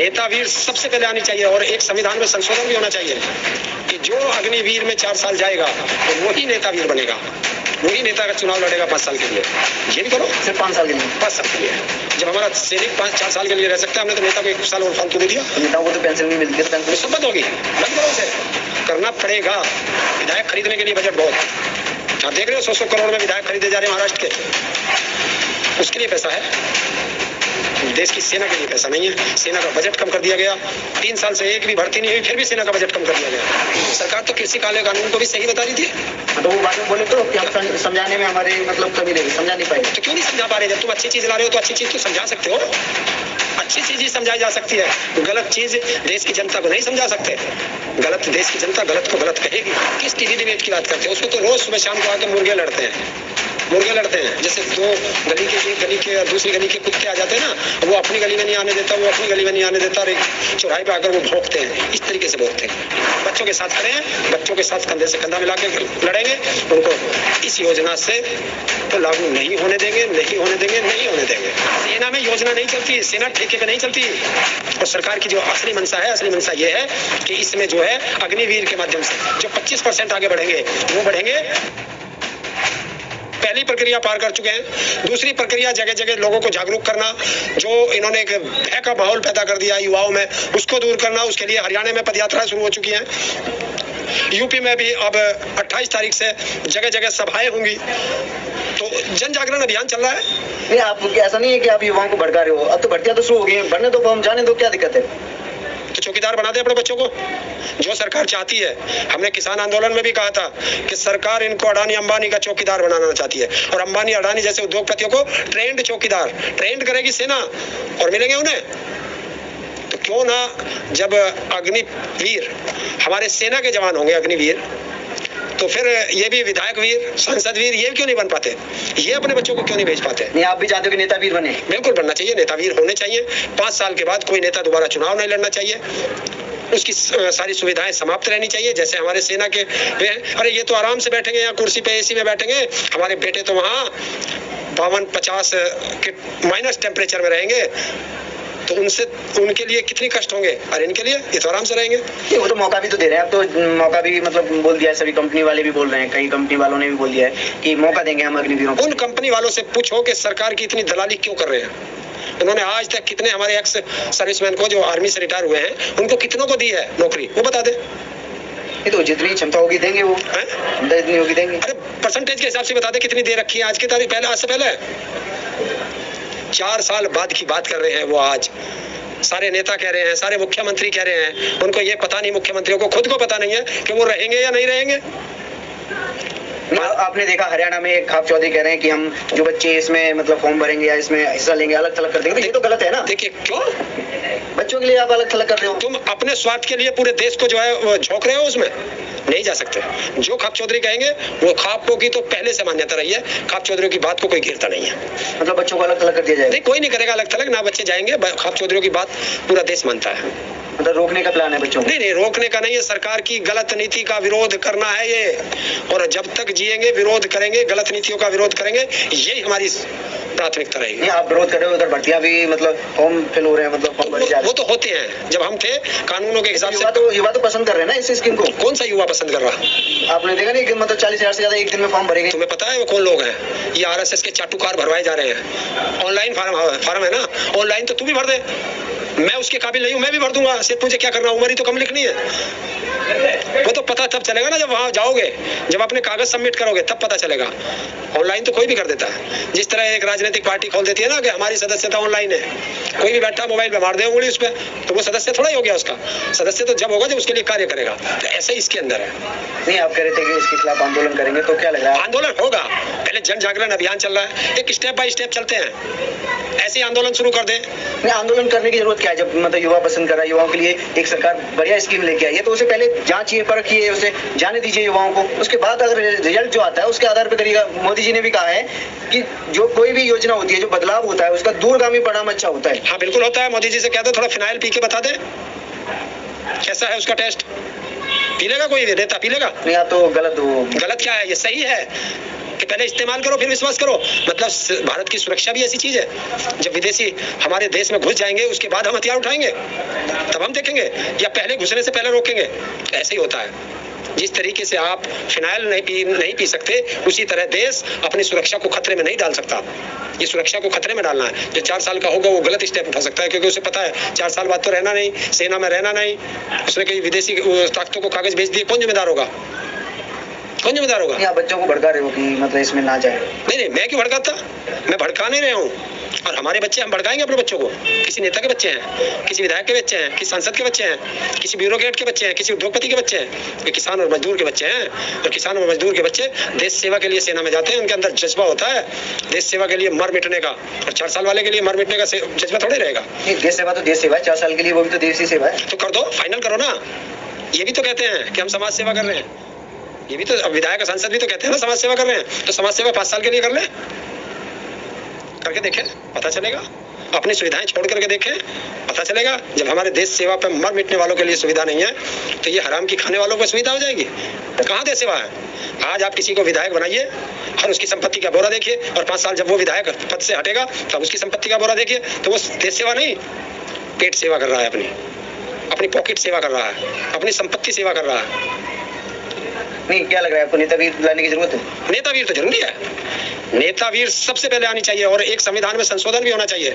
नेता वीर सबसे पहले आनी चाहिए और एक संविधान में संशोधन भी होना चाहिए कि जो अग्निवीर में 4 साल जाएगा तो वही नेता वीर बनेगा, वही नेता का चुनाव लड़ेगा 5 साल के लिए। ये भी करो, सिर्फ 5 साल के लिए। 5 साल के लिए। जब हमारा सैनिक 5-4 साल के लिए रह सकता है, हमने तो नेता को 1 साल और फालतू दे दिया। नेताओं को तो पेंशन भी मिलती है, तो पेंशन सब बंद होगी। बंद करो उसे, करना पड़ेगा। विधायक खरीदने के लिए बजट बहुत, आप देख रहे हो 100 करोड़ में विधायक खरीदे जा रहे हैं महाराष्ट्र के, उसके लिए पैसा है। देश की सेना के लिए पैसा नहीं है। सेना का बजट कम कर दिया गया, 3 साल से एक भी भर्ती नहीं हुई, फिर भी सेना का बजट कम कर दिया गया। सरकार तो कृषि काले कानून को भी सही बता रही थी। तो वो बात में बोले तो कि हम समझाने में हमारे मतलब कमी रहेगी, समझा नहीं पाएंगे। तो क्यों नहीं समझा पा रहे? जब तुम अच्छी चीज ला रहे हो तो अच्छी चीज तो समझा सकते हो। अच्छी चीज ही समझाई जा सकती है, गलत चीज देश की जनता को नहीं समझा सकते। गलत देश की जनता गलत को गलत कहेगी। किस टीवी डिबेट की बात करते हैं? उसको तो रोज सुबह शाम को आके मुर्गे लड़ते हैं, मुर्गे लड़ते हैं। जैसे दो गली के, एक गली के और दूसरी गली के कुत्ते आ जाते हैं ना, वो अपनी गली में नहीं आने देता, वो अपनी गली में नहीं आने देता, और चौराहे पे आकर वो भौंकते हैं। इस तरीके से भौंकते हैं। बच्चों के साथ खड़े हैं, बच्चों के साथ कंधे से कंधा मिला के लड़ेंगे। उनको इस योजना से तो लागू नहीं होने देंगे, नहीं होने देंगे, नहीं होने देंगे। सेना में योजना नहीं चलती, सेना ठेके पे नहीं चलती। और सरकार की जो असली मंशा है, असली मंशा ये है कि इसमें जो है अग्निवीर के माध्यम से जो 25% आगे बढ़ेंगे वो बढ़ेंगे। पहली प्रक्रिया पार कर चुके हैं। दूसरी प्रक्रिया जगह जगह लोगों को जागरूक करना, जो इन्होंने एक भय का माहौल पैदा कर दिया युवाओं में, उसको दूर करना। उसके लिए हरियाणा में पदयात्रा शुरू हो चुकी है। यूपी में भी अब 28 तारीख से जगह जगह सभाएं होंगी। तो जन जागरण अभियान चल रहा है। नहीं, आप ऐसा नहीं है कि आप युवाओं को भड़का रहे हो। अब तो भर्तियां तो शुरू हो गई हैं, बढ़ने दो, हम जाने दो, क्या दिक्कत है? तो चौकीदार बना दे अपने बच्चों को, जो सरकार चाहती है। हमने किसान आंदोलन में भी कहा था कि सरकार इनको अडानी अंबानी का चौकीदार बनाना चाहती है, और अंबानी अडानी जैसे उद्योगपतियों को ट्रेंड चौकीदार ट्रेंड करेगी सेना, और मिलेंगे उन्हें। तो क्यों ना, जब अग्निवीर हमारे सेना के जवान होंगे अग्निवीर, तो फिर ये भी विधायक वीर, सांसद वीर, ये क्यों नहीं बन पाते? ये अपने बच्चों को क्यों नहीं भेज पाते? नहीं, आप भी चाहते हो कि नेता वीर बने? बिल्कुल बनना चाहिए, नेता वीर होने चाहिए। 5 साल के बाद कोई नेता दोबारा चुनाव नहीं लड़ना चाहिए। उसकी सारी सुविधाएं समाप्त रहनी चाहिए, जैसे हमारे सेना के। अरे ये तो आराम से बैठेंगे यहाँ कुर्सी पे, एसी में बैठेंगे। हमारे बेटे तो वहाँ 52-50 के माइनस टेम्परेचर में रहेंगे। तो उनके लिए कितने कष्ट होंगे, और इनके लिए ये तो आराम से रहेंगे। वो तो मौका भी तो दे रहे हैं। अब तो मौका भी मतलब बोल दिया है, सभी कंपनी वाले भी बोल रहे हैं, कई कंपनी वालों ने भी बोल दिया है कि मौका देंगे हम अग्निवीरों को। उन कंपनी वालों से पूछो कि सरकार की इतनी दलाली क्यों कर रहे हैं। उन्होंने आज तक कितने हमारे एक्स सर्विसमैन को, जो आर्मी से रिटायर हुए हैं, उनको कितनों को दी है नौकरी, वो बता दे। ये तो जितनी क्षमता होगी देंगे, वो जितनी होगी देंगे। अरे परसेंटेज के हिसाब से बता दे कितनी दे रखी है आज की तारीख, पहले, आज से पहले। 4 साल बाद की बात कर रहे हैं वो आज। सारे नेता कह रहे हैं, सारे मुख्यमंत्री कह रहे हैं, उनको ये पता नहीं, मुख्यमंत्रियों को खुद को पता नहीं है कि वो रहेंगे या नहीं रहेंगे। आपने देखा हरियाणा में एक खाप चौधरी कह रहे हैं कि हम जो बच्चे इसमें मतलब फॉर्म भरेंगे या इसमें हिस्सा लेंगे अलग थलग कर देंगे। तो ये तो गलत है ना। देखिए क्यों बच्चों के लिए आप अलग थलग कर रहे हो। तुम अपने स्वार्थ के लिए पूरे देश को जो है वो झोंक रहे हो, उसमें नहीं जा सकते। जो खाप चौधरी कहेंगे वो खापों की तो पहले से मान्यता रही है। खाप चौधरी की बात को कोई गिरता नहीं है। मतलब बच्चों को अलग थलग कर दिया जाएगा? नहीं, कोई नहीं करेगा अलग थलग, ना बच्चे जाएंगे। खाप चौधरी की बात पूरा देश मानता है। मतलब रोकने का प्लान है बच्चों को? नहीं, रोकने का नहीं है। सरकार की गलत नीति का विरोध करना है ये, और जब तक जिएंगे विरोध करेंगे, गलत नीतियों का विरोध करेंगे। यही हमारी प्राथमिकता रहेगी। आप विरोध कर रहे हो, उधर भर्तियां भी मतलब फॉर्म फिल हो रहे हैं, मतलब वो तो होते हैं। जब हम थे कानूनों के हिसाब से, युवा तो पसंद कर रहे हैं ना इस स्कीम को। कौन सा युवा पसंद कर रहा? आपने देखा नहीं कि मतलब 40,000 से ज्यादा एक दिन में फॉर्म भरेंगे। तुम्हें पता है वो कौन लोग हैं? ये RSS के चाटुकार भरवाए जा रहे हैं। ऑनलाइन फार्म है ना, ऑनलाइन तो तू भी भर दे। मैं उसके काबिल नहीं हूँ, मैं भी भर दूंगा। सिर्फ मुझे क्या करना, उम्र ही तो कम लिखनी है। वो तो पता तब चलेगा ना जब वहां जाओगे, जब अपने कागज सबमिट करोगे, तब पता चलेगा। ऑनलाइन तो कोई भी कर देता है। जिस तरह एक राजनीतिक पार्टी खोल देती है ना कि हमारी सदस्यता ऑनलाइन है, कोई भी बैठा मोबाइल पे मार दे उंगली उस पर, तो वो सदस्य थोड़ा ही हो गया उसका। सदस्य तो जब होगा जब उसके लिए कार्य करेगा। तो ऐसे इसके अंदर है। नहीं, आप कह रहे थे कि इसके खिलाफ आंदोलन करेंगे, तो क्या लग रहा है? आंदोलन होगा। पहले जन जागरण अभियान चल रहा है, एक स्टेप बाय स्टेप चलते हैं। ऐसे आंदोलन शुरू कर दे। नहीं, आंदोलन करने की जरूरत क्या है? जब मतलब युवा पसंद कर रहा है, युवाओं के लिए एक सरकार बढ़िया स्कीम लेके आई है, तो उसे पहले जांचिए, परखिए, उसे जाने दीजिए युवाओं को। उसके बाद अगर रिजल्ट जो आता है उसके आधार पर करिएगा। मोदी जी ने भी कहा है कि जो कोई भी योजना होती है, जो बदलाव होता है, उसका दूरगामी परिणाम अच्छा होता है। हाँ बिल्कुल होता है। मोदी जी से कह दो थोड़ा फिनाइल पी के बता दे कैसा है उसका टेस्ट। पी लेगा कोई नेता? पी लेगा? नहीं, आप तो गलत हो। गलत क्या है? ये सही है कि पहले इस्तेमाल करो फिर विश्वास करो। मतलब भारत की सुरक्षा भी ऐसी चीज है, जब विदेशी हमारे देश में घुस जाएंगे उसके बाद हम हथियार उठाएंगे, तब हम देखेंगे, या पहले घुसने से पहले रोकेंगे। ऐसे ही होता है। जिस तरीके से आप फिनाइल नहीं पी सकते, उसी तरह देश अपनी सुरक्षा को खतरे में नहीं डाल सकता। ये सुरक्षा को खतरे में डालना है। जो 4 साल का होगा वो गलत स्टेप उठा सकता है, क्योंकि उसे पता है 4 साल बाद तो रहना नहीं, सेना में रहना नहीं। उसने कई विदेशी ताकतों को कागज भेज दिए, कौन जिम्मेदार होगा? कौन जिम्मेदार होगा? आप बच्चों को भड़का रहे हो कि मतलब इसमें ना जाए। नहीं, मैं क्यों भड़काता? मैं भड़का नहीं रहा हूँ। और हमारे बच्चे, हम भड़काएंगे अपने बच्चों को? किसी नेता के बच्चे हैं, किसी विधायक के बच्चे हैं, किसी सांसद के बच्चे हैं, किसी ब्यूरोक्रेट के बच्चे हैं, किसी उद्योगपति के बच्चे हैं? ये किसान और मजदूर के बच्चे हैं। और किसान और मजदूर के बच्चे देश सेवा के लिए सेना में जाते हैं। उनके अंदर जज्बा होता है देश सेवा के लिए मर मिटने का। और 4 साल वाले के लिए मर मिटने का जज्बा थोड़े रहेगा। देश सेवा तो देश सेवा है, 4 साल के लिए वो भी तो देश की सेवा है। तो कर दो, फाइनल करो ना। ये भी तो कहते हैं कि हम समाज सेवा कर रहे हैं। ये भी तो विधायक सांसद भी तो कहते हैं ना समाज सेवा कर रहे हैं। तो समाज सेवा 5 साल के लिए कर ले, करके देखें, पता चलेगा। अपनी सुविधाएं छोड़ करके देखें, पता चलेगा। जब हमारे देश सेवा पे मर मिटने वालों के लिए सुविधा नहीं है, तो ये हराम की खाने वालों को सुविधा हो जाएगी। कहाँ देश सेवा है? आज आप किसी को विधायक बनाइए और उसकी संपत्ति का ब्यौरा देखिए, और 5 साल जब वो विधायक पद से हटेगा तब उसकी संपत्ति का ब्यौरा देखिए, तो वो देश सेवा नहीं, पेट सेवा कर रहा है, अपनी पॉकेट सेवा कर रहा है, अपनी संपत्ति सेवा कर रहा है। नहीं, क्या लग रहा है आपको, नेतावीर लाने की जरूरत है? नेतावीर तो जरूरी है। नेतावीर सबसे पहले आनी चाहिए, और एक संविधान में संशोधन भी होना चाहिए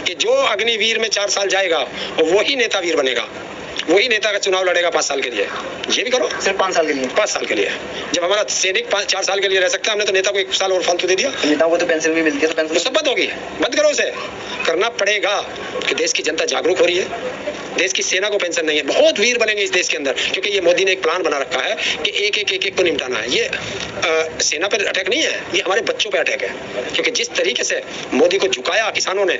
कि जो अग्निवीर में 4 साल जाएगा वही नेतावीर बनेगा, वही नेता का चुनाव लड़ेगा 5 साल के लिए। ये भी करो। सिर्फ 5 साल के लिए? 5 साल के लिए। जब हमारा सैनिक 4 साल के लिए रह सकता है, हमने तो नेता को 1 साल और फालतू दे दिया। नेताओं को तो पेंशन भी मिलती है, तो पेंशन सब बंद होगी। बंद करो उसे, करना पड़ेगा कि देश की जनता जागरूक हो रही है। देश की सेना को पेंशन नहीं है। बहुत वीर बनेंगे इस देश के अंदर, क्योंकि ये मोदी ने एक प्लान बना रखा है कि एक को निपटाना है। ये सेना पर अटैक नहीं है, ये हमारे बच्चों पे अटैक है। क्योंकि जिस तरीके से मोदी को झुकाया किसानों ने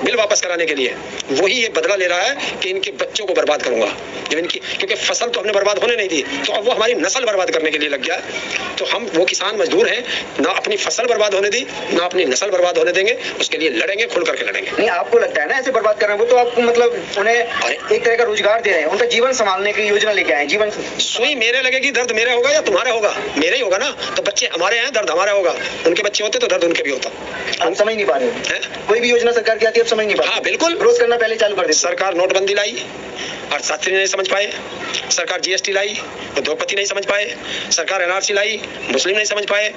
बिल वापस कराने के लिए, वही ये बदला ले रहा है कि इनके बच्चों को बर्बाद करूंगा। जब इनकी, क्योंकि फसल तो हमने बर्बाद होने नहीं दी, तो अब वो हमारी नस्ल बर्बाद करने के लिए लग गया है। तो हम वो किसान मजदूर हैं, ना अपनी फसल बर्बाद होने दी, ना अपनी नस्ल बर्बाद होने देंगे। उसके लिए लड़ेंगे, खुल करके लड़ेंगे। नहीं, आपको लगता है ना ऐसे बर्बाद कर रहे हैं, वो तो आपको मतलब उन्हें एक तरह का रोजगार दे रहे हैं, उनका जीवन संभालने की योजना लेके आए। जीवन सुई मेरे लगेगी, दर्द मेरे होगा या तुम्हारे होगा? मेरे ही होगा ना। तो बच्चे हमारे हैं, दर्द हमारा होगा। उनके बच्चे होते तो दर्द उनके भी होता। हम समझ नहीं पा रहे हैं। कोई भी योजना सरकार की आती है, आप समझ नहीं पा रहे। हाँ बिल्कुल, रोज करना पहले चालू कर दे। सरकार नोटबंदी लाई और शास्त्री नहीं समझ पाए, सरकार जीएसटी लाई, उद्योगपति नहीं समझ पाए, सरकार एनआरसी लाई, मुस्लिम नहीं समझ पाए,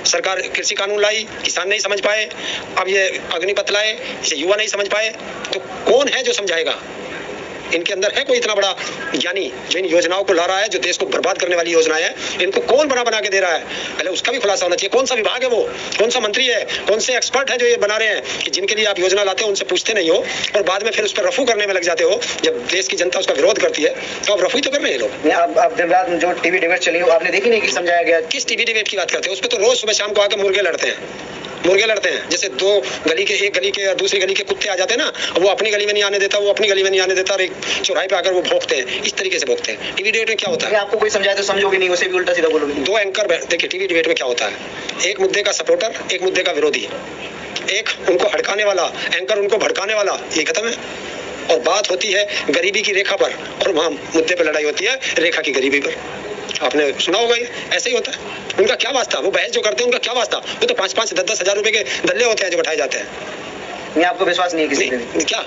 सरकार कृषि कानून लाई, किसान नहीं समझ पाए, अब ये अग्निपथ लाए, इसे युवा नहीं समझ पाए। तो कौन है जो समझाएगा? इनके अंदर है कोई इतना बड़ा ज्ञानी जो इन योजनाओं को ला रहा है, जो देश को बर्बाद करने वाली योजनाएं है, इनको कौन बना के दे रहा है? पहले उसका भी खुलासा होना चाहिए। कौन सा विभाग है वो, कौन सा मंत्री है, कौन से एक्सपर्ट है जो ये बना रहे हैं, कि जिनके लिए आप योजना लाते हो उनसे पूछते नहीं हो और बाद में फिर उस पर रफू करने में लग जाते हो। जब देश की जनता उसका विरोध करती है तो आप रफू तो कर रहे हैं लोग। आप दिन रात जो टीवी डिबेट चली हो, आपने देखी नहीं कि समझाया गया? किस टीवी डिबेट की बात करते हैं? उस पर तो रोज सुबह शाम को आके मुर्गे लड़ते हैं। जैसे दो गली के, एक गली के और दूसरी गली के कुत्ते आ जाते हैं ना, वो अपनी गली में नहीं आने देता, वो अपनी गली में नहीं आने देता, और एक चौराहे पे आकर वो भौंकते हैं। इस तरीके से भौंकते हैं। टीवी डिबेट में क्या होता है? आपको कोई समझाए तो समझोगे नहीं, उसे भी उल्टा सीधा बोलोगे। 2 एंकर देखिए, टीवी डिबेट में क्या होता है? एक मुद्दे का सपोर्टर, एक मुद्दे का विरोधी, एक उनको हड़काने वाला एंकर, उनको भड़काने वाला, ये खत्म है। और बात होती है गरीबी की रेखा पर, और वहां मुद्दे पर लड़ाई होती है रेखा की गरीबी पर। आपने सुना होगा, ये ऐसे ही होता है। उनका क्या वास्ता? वो बहस जो करते हैं उनका क्या वास्ता? वो तो 5-5, 10-10 हजार रुपए के दल्ले होते हैं जो बैठाए जाते हैं। नहीं, आपको विश्वास नहीं है किसी पे? क्या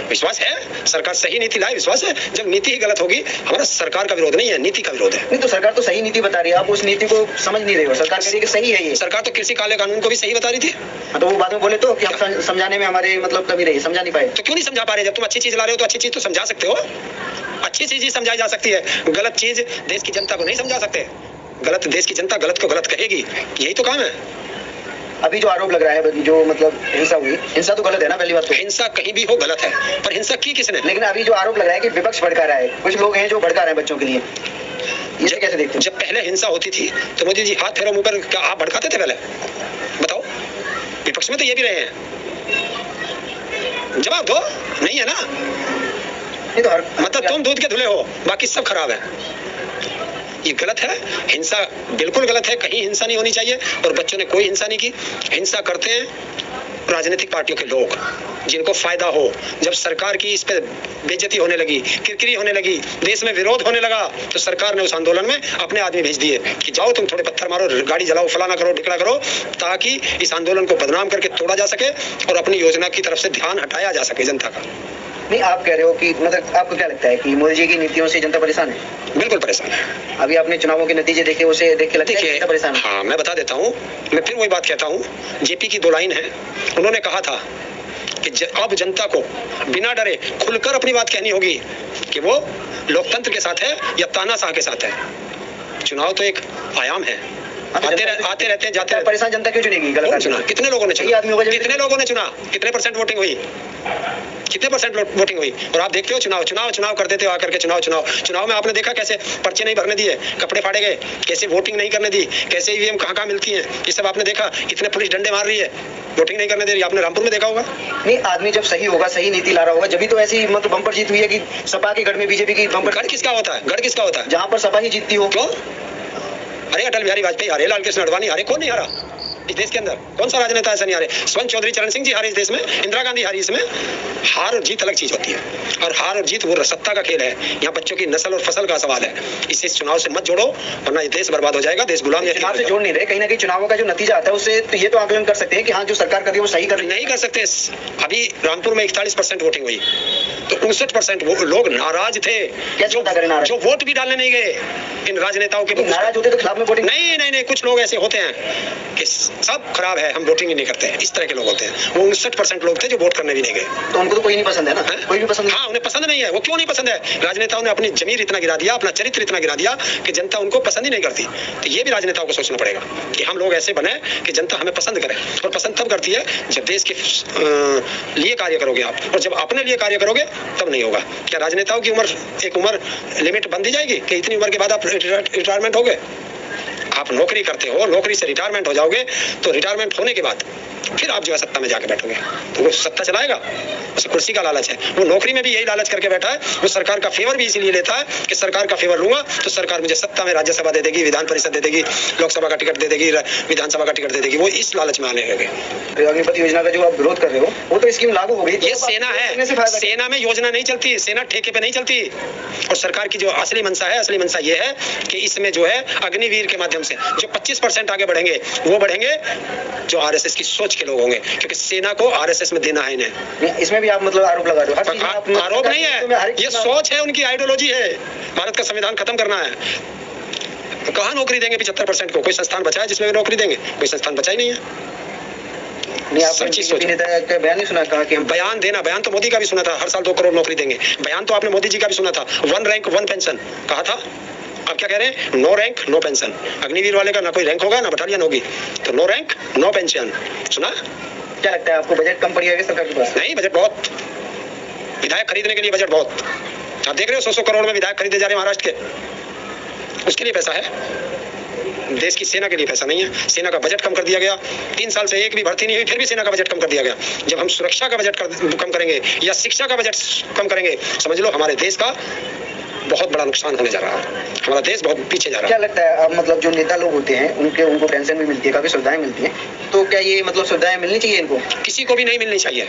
विश्वास है? सरकार सही नीति लाए, विश्वास है। जब नीति ही गलत होगी, हमारा सरकार का विरोध नहीं है, नीति का विरोध है। नहीं, तो सरकार तो सही नीति बता रही है, आप उस नीति को समझ नहीं रहे हो। सरकार कह रही है कि सही है ये। सरकार तो कृषि काले कानून को भी सही बता रही थी। तो वो बाद में बोले तो कि हम समझाने में हमारे मतलब कमी रही, समझा नहीं पाए। तो क्यों नहीं समझा पा रहे? जब तुम अच्छी चीज ला रहे हो तो अच्छी चीज तो समझा सकते हो। अच्छी चीज ही समझाई जा सकती है, गलत चीज देश की जनता को नहीं समझा सकते। गलत, देश की जनता गलत को गलत कहेगी, यही तो काम है। अभी जो आरोप लग रहा है, जो मतलब हिंसा हुई, हिंसा तो गलत है ना? पहली बात तो हिंसा कहीं भी हो गलत है, पर हिंसा की किसने? लेकिन अभी जो आरोप लग रहा है कि विपक्ष भड़का रहा है, कुछ लोग हैं जो भड़का रहे हैं बच्चों के लिए, ये कैसे देखते हैं? जब पहले हिंसा होती थी तो मोदी जी हाथ फेरो मुंह पर, क्या आप भड़काते थे पहले? बताओ, विपक्ष में तो ये भी रहे हैं, जवाब दो। नहीं है ना? नहीं तो मतलब तुम दूध के धुले हो, बाकी सब खराब है। ये गलत है, हिंसा बिल्कुल गलत है, कहीं हिंसा नहीं होनी चाहिए। और बच्चों ने कोई हिंसा नहीं की। हिंसा करते हैं राजनीतिक पार्टियों के लोग जिनको फायदा हो, जब सरकार की इस पे बेइज्जती होने लगी, किरकिरी होने लगी, देश में विरोध होने लगा, तो सरकार ने उस आंदोलन में अपने आदमी भेज दिए कि जाओ तुम थोड़े पत्थर मारो, गाड़ी जलाओ, फलाना करो, ढिकड़ा करो, ताकि इस आंदोलन को बदनाम करके तोड़ा जा सके और अपनी योजना की तरफ से ध्यान हटाया जा सके जनता का। नहीं, आप कह रहे हो कि मतलब आपको क्या लगता है कि मोदी जी की नीतियों से जनता परेशान है? बिल्कुल परेशान है। अभी आपने चुनावों के नतीजे देखे, उसे देख के लगता है जनता परेशान है? हाँ, मैं बता देता हूँ, मैं फिर वही बात कहता हूँ, जेपी की 2 लाइन है। उन्होंने कहा था कि अब जनता को बिना डरे खुलकर अपनी बात कहनी होगी कि वो लोकतंत्र के साथ है या तानाशाह के साथ है। चुनाव तो एक आयाम है, आते रहते हैं, जाते रहते। परेशान जनता क्यों चुनेगी? गलत चुना, कितने लोगों ने चुना, कितने लोगों ने चुना, कितने % वोटिंग हुई, कितने % वोटिंग हुई? और आप देखते हो चुनाव कर देते हो आकर के। चुनाव में आपने देखा कैसे पर्चे नहीं भरने दिए, कपड़े फाड़े गए, कैसे वोटिंग नहीं करने दी, कैसे ईवीएम कहाँ मिलती है, ये सब आपने देखा। कितने पुलिस डंडे मार रही है, वोटिंग नहीं करने दे रही। आपने रामपुर में देखा होगा। नहीं, आदमी जब सही होगा, सही नीति ला रहा होगा, जब भी तो ऐसी मतलब बम्पर जीत हुई है कि सपा के गढ़ में बीजेपी की बम्पर। गढ़ किसका होता है? गढ़ किसका होता है? जहाँ पर सपा ही जीतती हो। क्यों? अरे अटल बिहारी वाजपेयी हारे, लाल कृष्ण आडवाणी हारे, कौन नहीं हारा इस देश के अंदर? कौन सा राजनेता ऐसा नहीं हारे? स्वर्ण चौधरी चरण सिंह जी हारे इस देश में, इंदिरा गांधी हारी। इसमें हार और जीत अलग चीज होती है, और हार और जीत वो सत्ता का खेल है। यहाँ बच्चों की नस्ल और फसल का सवाल है। इसे चुनाव से मत जोड़ो, वरना ये देश बर्बाद हो जाएगा, देश गुलाम। चुनाव से जोड़ नहीं रहे, कहीं ना कहीं चुनावों का जो नतीजा आता है उससे तो ये तो आकलन कर सकते हैं कि हाँ, जो सरकार कर रही है वो सही कर रही है। नहीं कर सकते। अभी रामपुर में 41% वोटिंग हुई, तो 59% लोग नाराज थे, जो वोट भी डालने नहीं गए इन राजनेताओं के। नाराज होते तो खिलाफ में वोटिंग नहीं, कुछ लोग ऐसे होते हैं कि सब खराब है, हम वोटिंग ही नहीं करते हैं, इस तरह के लोग होते हैं। वो 59% लोग थे जो वोट करने भी नहीं गए। तो उनको तो कोई नहीं पसंद है ना? कोई भी पसंद? हाँ, उन्हें पसंद नहीं है। वो क्यों नहीं पसंद है? राजनेताओं ने अपनी जमीर इतना गिरा दिया, अपना चरित्र इतना गिरा दिया कि जनता उनको पसंद ही नहीं करती। तो ये भी राजनेताओं को सोचना पड़ेगा कि हम लोग ऐसे बने कि जनता हमें पसंद करे। और पसंद तब करती है जब देश के लिए कार्य करोगे आप, और जब अपने लिए कार्य करोगे तब नहीं होगा। क्या राजनेताओं की एक उम्र लिमिट बंद दी जाएगी कि इतनी उम्र के बाद आप रिटायरमेंट होगे? आप नौकरी करते हो, नौकरी से रिटायरमेंट हो जाओगे, तो रिटायरमेंट होने के बाद फिर आप जो है सत्ता में जाके बैठोगे, तो वो सत्ता चलाएगा, उसे कुर्सी का लालच है। वो नौकरी में भी यही लालच करके बैठा है। वो सरकार का फेवर भी इसीलिए लेता है कि सरकार का फेवर लूंगा तो सरकार मुझे सत्ता में राज्यसभा दे देगी, विधान परिषद दे देगी, लोकसभा का टिकट दे देगी, विधानसभा का टिकट दे देगी। वो इस लालच में आने लगे। अग्निपथ योजना का जो आप विरोध कर रहे हो, वो तो स्कीम लागू हो गई। ये सेना है, सेना में योजना नहीं चलती, सेना ठेके पे नहीं चलती। और सरकार की जो असली मंशा है, असली मंशा ये है कि इसमें जो है अग्निवीर के माध्यम से जो 25% आगे बढ़ेंगे, वो बढ़ेंगे जो आरएसएस की सोच के लोग होंगे, क्योंकि सेना को आरएसएस में देना है इन्हें। इसमें भी आप मतलब आरोप लगा रहे हो? आरोप नहीं है, ये सोच है, उनकी आइडियोलॉजी है। भारत का संविधान खत्म करना है। कहाँ नौकरी देंगे 75% को? कोई संस्थान बचा है जिसमें नौकरी देंगे? कोई संस्थान बचा ही नहीं है। बयान नहीं सुना? कहा कि बयान तो मोदी का भी सुना था, हर साल 2 करोड़ नौकरी देंगे। बयान तो आपने मोदी जी का भी सुना था, 1 रैंक 1 पेंशन कहा था। अब क्या कह रहे हैं? No rank no pension. Agniveer वाले का ना कोई रैंक होगा, ना बटालियन होगी, तो नो रैंक नो पेंशन। सुना? क्या लगता है आपको, बजट कम पड़ी है सरकार के पास? नहीं, बजट बहुत, विधायक खरीदने के लिए बजट बहुत। आप देख रहे हो 100 करोड़ में विधायक खरीदे जा रहे हैं महाराष्ट्र के, उसके लिए पैसा है। देश की सेना के लिए पैसा नहीं है। सेना का बजट कम कर दिया गया, 3 साल से एक भी भर्ती नहीं हुई, फिर भी सेना का बजट कम कर दिया गया। जब हम सुरक्षा का बजट कम करेंगे या शिक्षा का बजट कम करेंगे, समझ लो हमारे देश का बहुत बड़ा नुकसान होने जा रहा है। हमारा देश बहुत पीछे जा रहा है। क्या लगता है, अब मतलब जो नेता लोग होते हैं उनको पेंशन भी मिलती है, काफी सुविधाएं मिलती हैं, तो क्या ये मतलब सुविधाएं मिलनी चाहिए इनको? किसी को भी नहीं मिलनी चाहिए,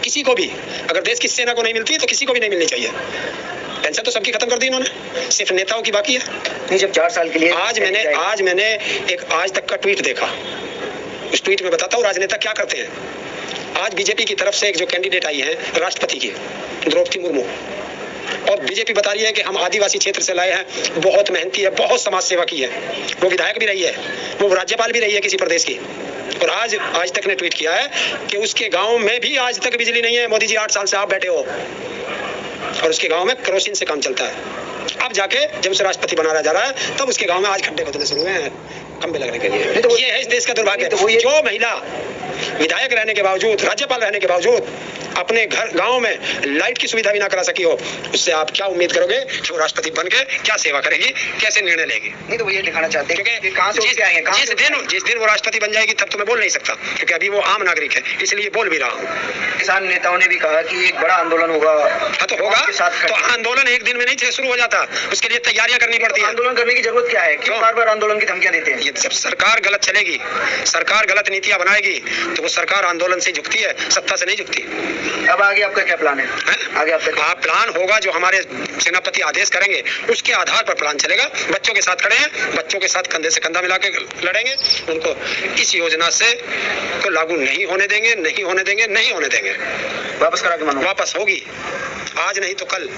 किसी को भी। अगर देश की सेना को नहीं मिलती तो किसी को भी नहीं मिलनी चाहिए। पेंशन तो सबकी खत्म कर दी इन्होंने, सिर्फ नेताओं की बाकी है। नहीं, जब 4 साल के लिए आज मैंने एक आज तक का ट्वीट देखा। उस ट्वीट में बताता हूँ राजनेता क्या करते हैं। आज बीजेपी की तरफ से एक जो कैंडिडेट आई है राष्ट्रपति की, द्रौपदी मुर्मू, और बीजेपी बता रही है कि हम आदिवासी क्षेत्र से लाए हैं, बहुत मेहनती है, बहुत समाज सेवा की है। वो विधायक भी रही है, वो राज्यपाल भी रही है किसी प्रदेश की, और आज तक ने ट्वीट किया है कि उसके गांव में भी आज तक बिजली नहीं है। मोदी जी 8 साल से आप बैठे हो, और उसके गांव में केरोसिन से काम चलता है। अब जाके जब उसे राष्ट्रपति बनाया जा रहा है, तब उसके गांव में आज खड्डे खोदने शुरू हुए हैं खंबे लगने के लिए। तो ये है इस देश का दुर्भाग्य। जो महिला विधायक रहने के बावजूद, राज्यपाल रहने के बावजूद अपने गांव में लाइट की सुविधा भी ना करा सकी हो, उससे आप क्या उम्मीद करोगे कि वो राष्ट्रपति बन के क्या सेवा करेगी, कैसे निर्णय लेगी? नहीं, तो वो ये दिखाना चाहते हैं कि कहां से जिस दिन वो राष्ट्रपति बन जाएगी तब तो मैं बोल नहीं सकता, क्योंकि अभी वो आम नागरिक है, इसलिए बोल भी रहा हूँ। किसान नेताओं ने भी कहा कि एक बड़ा आंदोलन होगा। हाँ, तो होगा, तो आंदोलन एक दिन में नहीं शुरू हो जाता, उसके लिए तैयारियां करनी पड़ती है। आंदोलन करने की जरूरत क्या है, क्यों बार बार आंदोलन की धमकियां देते हैं? ये जब सरकार गलत चलेगी, सरकार गलत नीतियां बनाएगी, तो वो सरकार आंदोलन से झुकती है, सत्ता से नहीं झुकती। अब आगे आपका क्या प्लान है? आगे आपका प्लान होगा जो हमारे सेनापति आदेश करेंगे, उसके आधार पर प्लान चलेगा। बच्चों के साथ खड़े हैं, बच्चों के साथ कंधे से कंधा मिला के लड़ेंगे। उनको इस योजना से को लागू नहीं होने देंगे, नहीं होने देंगे, नहीं होने देंगे। वापस करा के मानो? वापस होगी, आज नहीं तो कल।